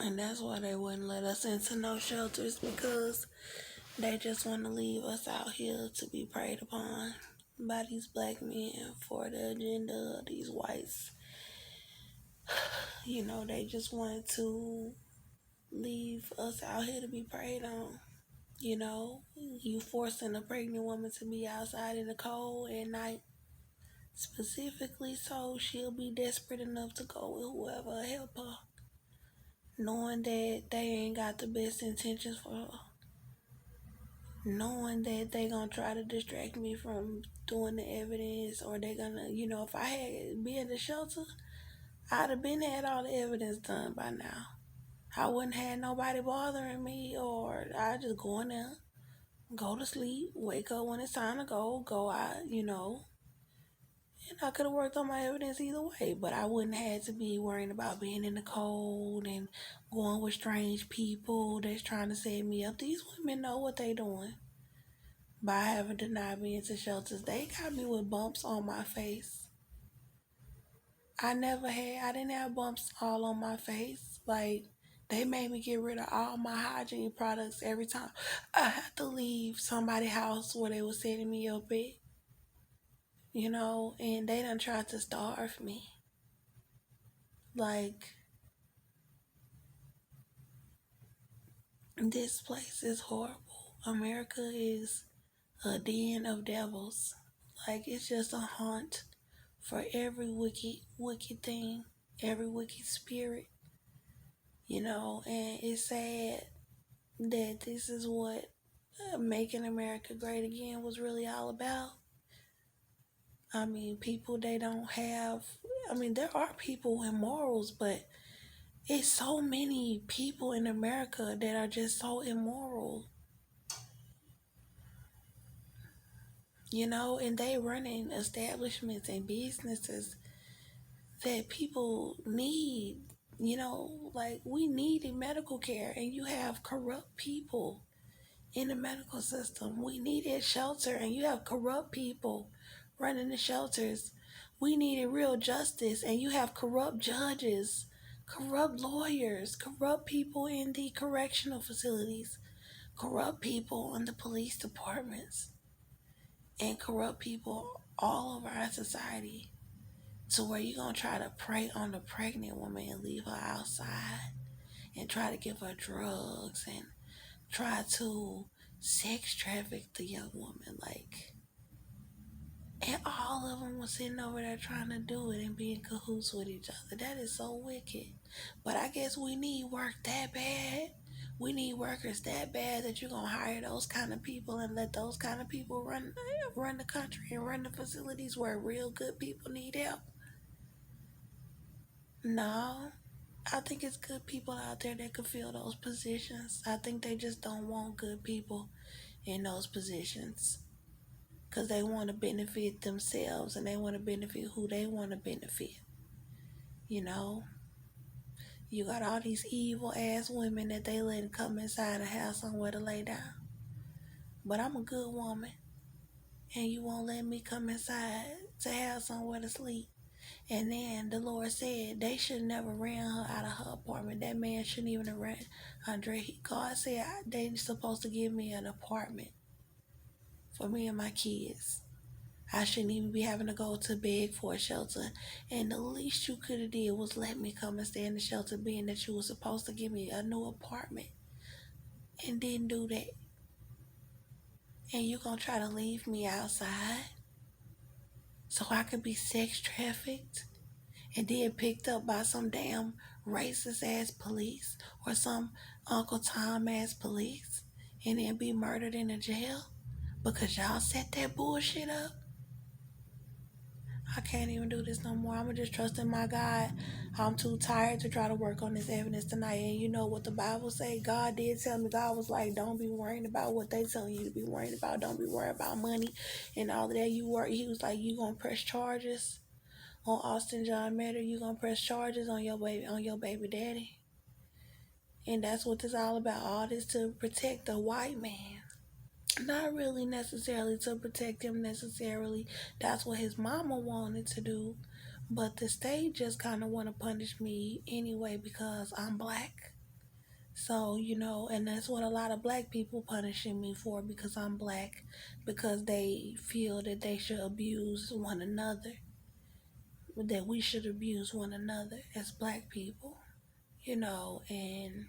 And that's why they wouldn't let us into no shelters, because they just want to leave us out here to be preyed upon by these black men for the agenda of these whites. They just wanted to leave us out here to be preyed on. You forcing a pregnant woman to be outside in the cold at night, specifically so she'll be desperate enough to go with whoever help her, knowing that they ain't got the best intentions for her, knowing that they gonna try to distract me from doing the evidence, or they gonna, if I had been in the shelter, I'd have been had all the evidence done by now. I wouldn't have nobody bothering me, or I just go in there, go to sleep, wake up when it's time to go out, and I could have worked on my evidence either way, but I wouldn't have to be worrying about being in the cold and going with strange people that's trying to set me up. These women know what they doing by having denied me into shelters. They got me with bumps on my face. I didn't have bumps all on my face. Like, they made me get rid of all my hygiene products every time I had to leave somebody's house where they were setting me up at, and they done tried to starve me. Like, this place is horrible. America is a den of devils. Like, it's just a haunt for every wicked thing, every wicked spirit, and it's sad that this is what making America great again was really all about. I mean, people, they don't have, there are people with morals, but it's so many people in America that are just so immoral, and they running establishments and businesses that people need, like we need medical care, and you have corrupt people in the medical system. We needed shelter, and you have corrupt people running the shelters. We needed real justice, and you have corrupt judges, corrupt lawyers, corrupt people in the correctional facilities, corrupt people in the police departments, and corrupt people all over our society. To where you're going to try to prey on the pregnant woman and leave her outside and try to give her drugs and try to sex traffic the young woman. Like, and all of them were sitting over there trying to do it and be in cahoots with each other. That is so wicked. But I guess we need work that bad. We need workers that bad that you're going to hire those kind of people and let those kind of people run the country and run the facilities where real good people need help. No, I think it's good people out there that could fill those positions. I think they just don't want good people in those positions because they want to benefit themselves and they want to benefit who they want to benefit. You got all these evil ass women that they let come inside and have somewhere to lay down. But I'm a good woman, and you won't let me come inside to have somewhere to sleep. And then the Lord said they should never ran her out of her apartment. That man shouldn't even have ran Andre. God said they supposed to give me an apartment for me and my kids. I shouldn't even be having to go to beg for a shelter. And the least you could have did was let me come and stay in the shelter, being that you were supposed to give me a new apartment. And didn't do that. And you gonna try to leave me outside so I could be sex trafficked and then picked up by some damn racist ass police or some Uncle Tom ass police and then be murdered in a jail because y'all set that bullshit up? I can't even do this no more. I'ma just trust in my God. I'm too tired to try to work on this evidence tonight. And you know what the Bible say? God did tell me. God was like, don't be worrying about what they telling you to be worrying about. Don't be worried about money and all of that. He was like, you gonna press charges on Austin John Matter? You gonna press charges on your baby daddy? And that's what this all about. All this to protect the white man. Not really necessarily to protect him necessarily. That's what his mama wanted to do. But the state just kind of want to punish me anyway because I'm black. So, and that's what a lot of black people punishing me for because I'm black, because they feel that they should abuse one another, that we should abuse one another as black people, and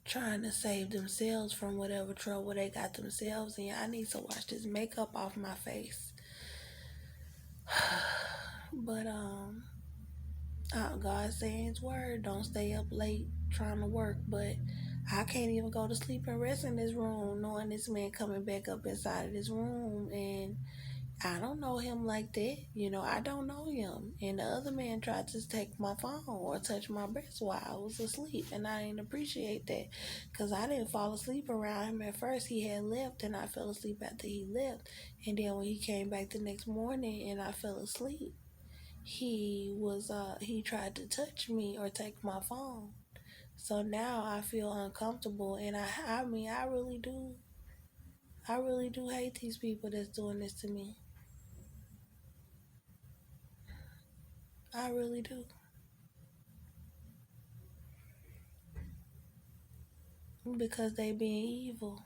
trying to save themselves from whatever trouble they got themselves in. I need to wash this makeup off my face. But God saying His word, don't stay up late trying to work. But I can't even go to sleep and rest in this room, knowing this man coming back up inside of this room, and I don't know him like that. I don't know him. And the other man tried to take my phone or touch my breast while I was asleep, and I didn't appreciate that because I didn't fall asleep around him at first. He had left, and I fell asleep after he left. And then when he came back the next morning, and I fell asleep, he tried to touch me or take my phone. So now I feel uncomfortable, and I mean I really do hate these people that's doing this to me. I really do, because they being evil.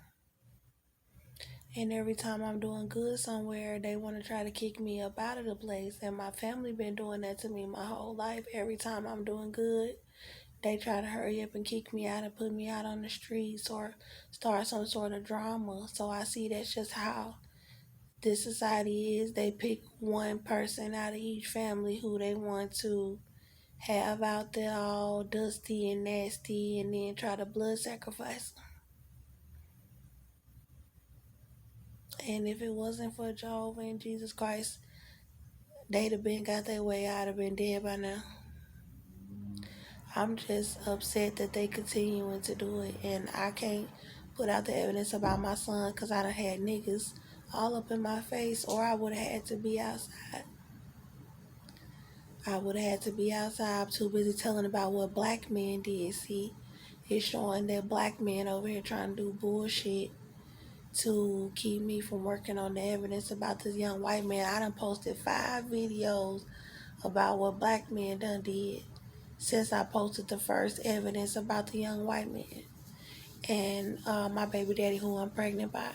And every time I'm doing good somewhere, they want to try to kick me up out of the place. And my family been doing that to me my whole life. Every time I'm doing good, they try to hurry up and kick me out and put me out on the streets or start some sort of drama. So I see that's just how this society is. They pick one person out of each family who they want to have out there all dusty and nasty, and then try to blood sacrifice. And if it wasn't for Jehovah and Jesus Christ, they'd have been got their way. I'd have been dead by now. I'm just upset that they continuing to do it, and I can't put out the evidence about my son because I done had niggas all up in my face, or I would have had to be outside. I would have had to be outside. I'm too busy telling about what black men did. See, it's showing that black men over here trying to do bullshit to keep me from working on the evidence about this young white man. I done posted 5 videos about what black men done did since I posted the first evidence about the young white man and my baby daddy who I'm pregnant by.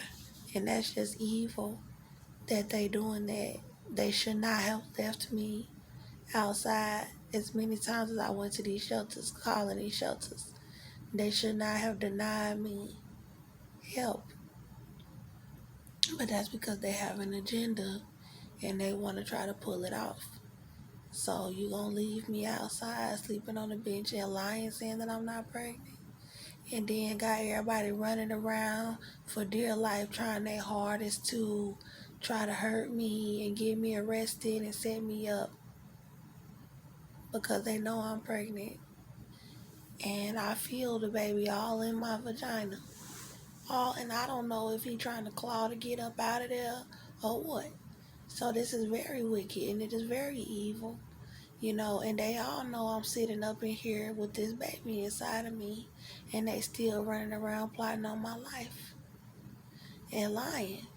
And that's just evil that they doing that. They should not have left me outside as many times as I went to these shelters, calling these shelters. They should not have denied me help. But that's because they have an agenda and they want to try to pull it off. So you gonna leave me outside sleeping on the bench and lying saying that I'm not pregnant? And then got everybody running around for dear life trying their hardest to try to hurt me and get me arrested and set me up because they know I'm pregnant. And I feel the baby all in my vagina. And I don't know if he trying to claw to get up out of there or what. So this is very wicked and it is very evil. And they all know I'm sitting up in here with this baby inside of me, and they still running around plotting on my life and lying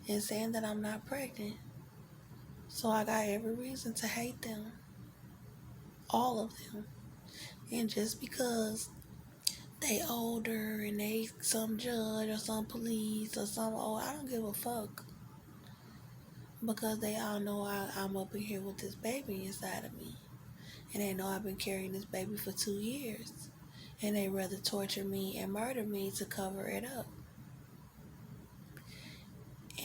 and saying that I'm not pregnant. So I got every reason to hate them, all of them. And just because they older and they some judge or some police or some I don't give a fuck, because they all know I'm up in here with this baby inside of me. And they know I've been carrying this baby for 2 years. And they rather torture me and murder me to cover it up.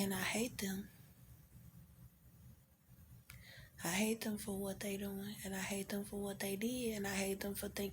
And I hate them. I hate them for what they doing. And I hate them for what they did. And I hate them for thinking